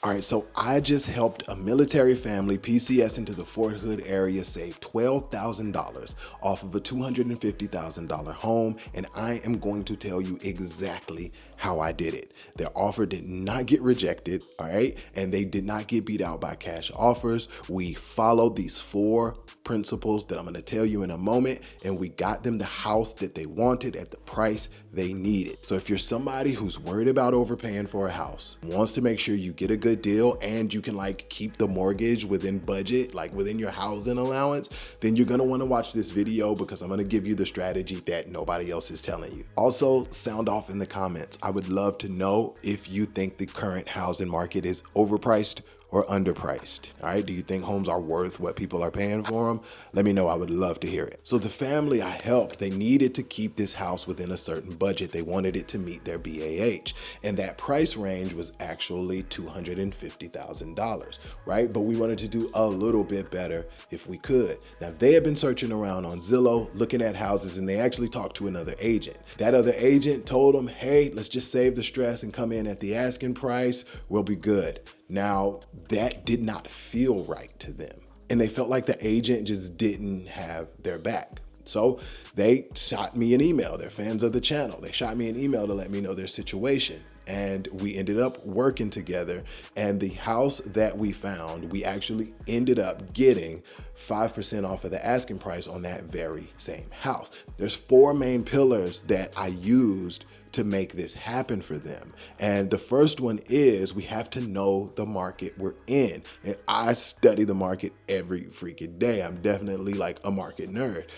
All right, so I just helped a military family PCS into the Fort Hood area save $12,000 off of a $250,000 home, and I am going to tell you exactly how I did it. Their offer did not get rejected, all right, and they did not get beat out by cash offers. We followed these 4 principles that I'm going to tell you in a moment, and we got them the house that they wanted at the price they needed. So if you're somebody who's worried about overpaying for a house, wants to make sure you get a good deal and you can like keep the mortgage within budget, like within your housing allowance, then you're going to want to watch this video, because I'm going to give you the strategy that nobody else is telling you. Also, sound off in the comments. I would love to know if you think the current housing market is overpriced or underpriced. All right, do you think homes are worth what people are paying for them? Let me know, I would love to hear it. So the family I helped, they needed to keep this house within a certain budget. They wanted it to meet their BAH, and that price range was actually $250,000, right? But we wanted to do a little bit better if we could. Now, they had been searching around on Zillow, looking at houses, and they actually talked to another agent. That other agent told them, hey, let's just save the stress and come in at the asking price, we'll be good. Now, that did not feel right to them, and they felt like the agent just didn't have their back. So they shot me an email. They're fans of the channel. They shot me an email to let me know their situation, and we ended up working together. And the house that we found, we actually ended up getting 5% off of the asking price on that very same house. There's 4 main pillars that I used to make this happen for them. And the first one is we have to know the market we're in. And I study the market every freaking day. I'm definitely like a market nerd.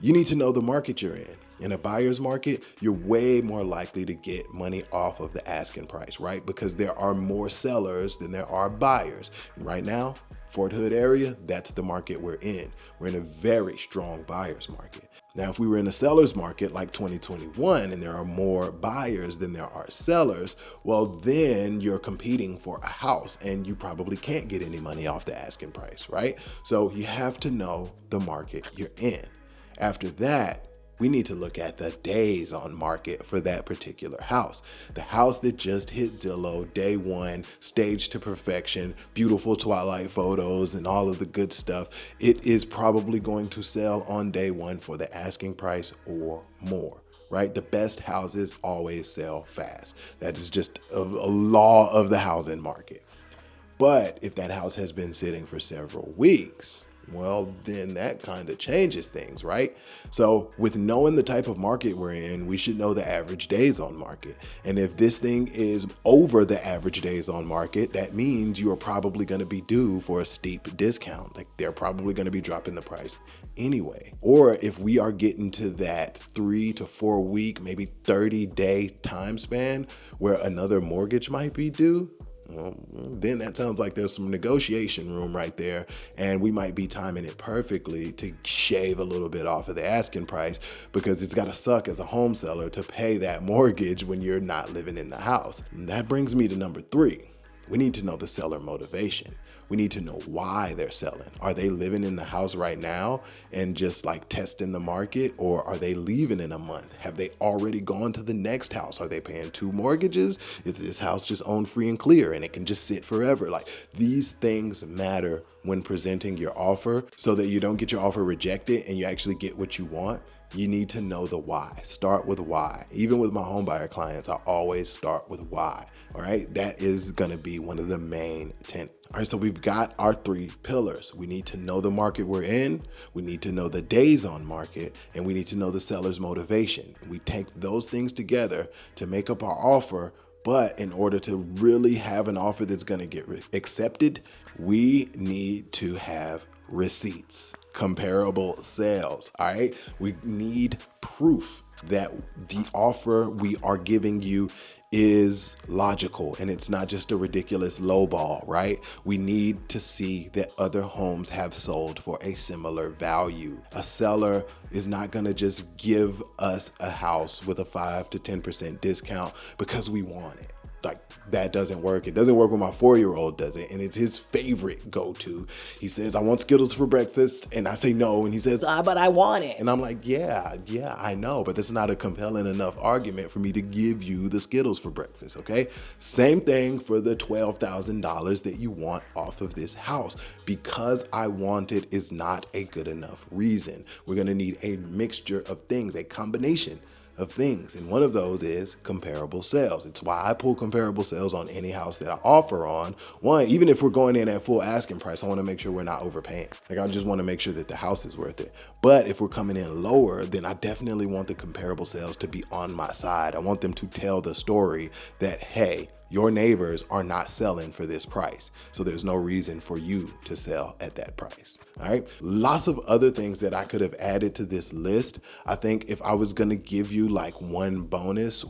You need to know the market you're in. In a buyer's market, you're way more likely to get money off of the asking price, right? Because there are more sellers than there are buyers. And right now, Fort Hood area, that's the market we're in. We're in a very strong buyer's market. Now, if we were in a seller's market like 2021 and there are more buyers than there are sellers, well, then you're competing for a house and you probably can't get any money off the asking price, right? So you have to know the market you're in. After that, we need to look at the days on market for that particular house. The house that just hit Zillow day 1, staged to perfection, beautiful twilight photos and all of the good stuff, it is probably going to sell on day 1 for the asking price or more, right? The best houses always sell fast. That is just a law of the housing market. But if that house has been sitting for several weeks, well, then that kind of changes things, right? So with knowing the type of market we're in, we should know the average days on market. And if this thing is over the average days on market, that means you are probably going to be due for a steep discount. Like they're probably going to be dropping the price anyway. Or if we are getting to that 3 to 4 week, maybe 30-day time span where another mortgage might be due, well, then that sounds like there's some negotiation room right there, and we might be timing it perfectly to shave a little bit off of the asking price, because it's got to suck as a home seller to pay that mortgage when you're not living in the house. And that brings me to number 3. We need to know the seller motivation. We need to know why they're selling. Are they living in the house right now and just like testing the market, or are they leaving in a month? Have they already gone to the next house? Are they paying 2 mortgages? Is this house just owned free and clear and it can just sit forever? Like, these things matter when presenting your offer, so that you don't get your offer rejected and you actually get what you want. You need to know the why. Start with why. Even with my homebuyer clients, I always start with why. All right, that is going to be one of the main tenets. All right, so we've got our 3 pillars. We need to know the market we're in, we need to know the days on market, and we need to know the seller's motivation. We take those things together to make up our offer. But in order to really have an offer that's going to get accepted, we need to have receipts, comparable sales. All right, we need proof that the offer we are giving you is logical and it's not just a ridiculous lowball, right? We need to see that other homes have sold for a similar value. A seller is not going to just give us a house with a 5 to 10% discount because we want it. like that doesn't work. It doesn't work when my 4-year-old does it, and it's his favorite go-to. He says, I want Skittles for breakfast, and I say no, and he says, but I want it. And I'm like, yeah, I know, but that's not a compelling enough argument for me to give you the Skittles for breakfast, okay? Same thing for the $12,000 that you want off of this house. Because I want it is not a good enough reason. We're gonna need a mixture of things, a combination of things. And one of those is comparable sales. It's why I pull comparable sales on any house that I offer on. One, even if we're going in at full asking price, I want to make sure we're not overpaying. Like I just want to make sure that the house is worth it. But if we're coming in lower, then I definitely want the comparable sales to be on my side. I want them to tell the story that, hey, your neighbors are not selling for this price. So there's no reason for you to sell at that price. All right. Lots of other things that I could have added to this list. I think if I was going to give you like one bonus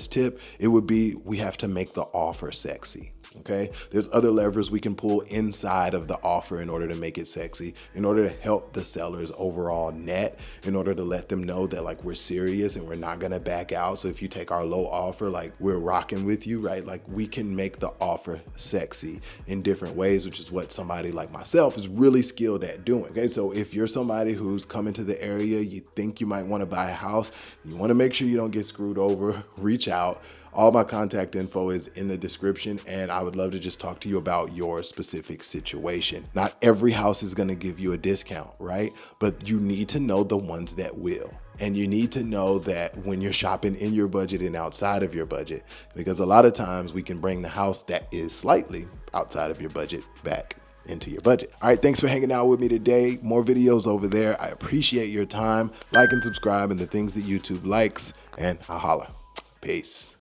tip, it would be we have to make the offer sexy. Okay, there's other levers we can pull inside of the offer in order to make it sexy, in order to help the seller's overall net, in order to let them know that like we're serious and we're not gonna back out. So if you take our low offer, like we're rocking with you, right? Like we can make the offer sexy in different ways, which is what somebody like myself is really skilled at doing. Okay, so if you're somebody who's coming to the area, you think you might want to buy a house, you want to make sure you don't get screwed over, reach out. All my contact info is in the description, and I would love to just talk to you about your specific situation. Not every house is going to give you a discount, right? But you need to know the ones that will. And you need to know that when you're shopping in your budget and outside of your budget, because a lot of times we can bring the house that is slightly outside of your budget back into your budget. All right, thanks for hanging out with me today. More videos over there. I appreciate your time. Like and subscribe and the things that YouTube likes, and I'll holla. Peace.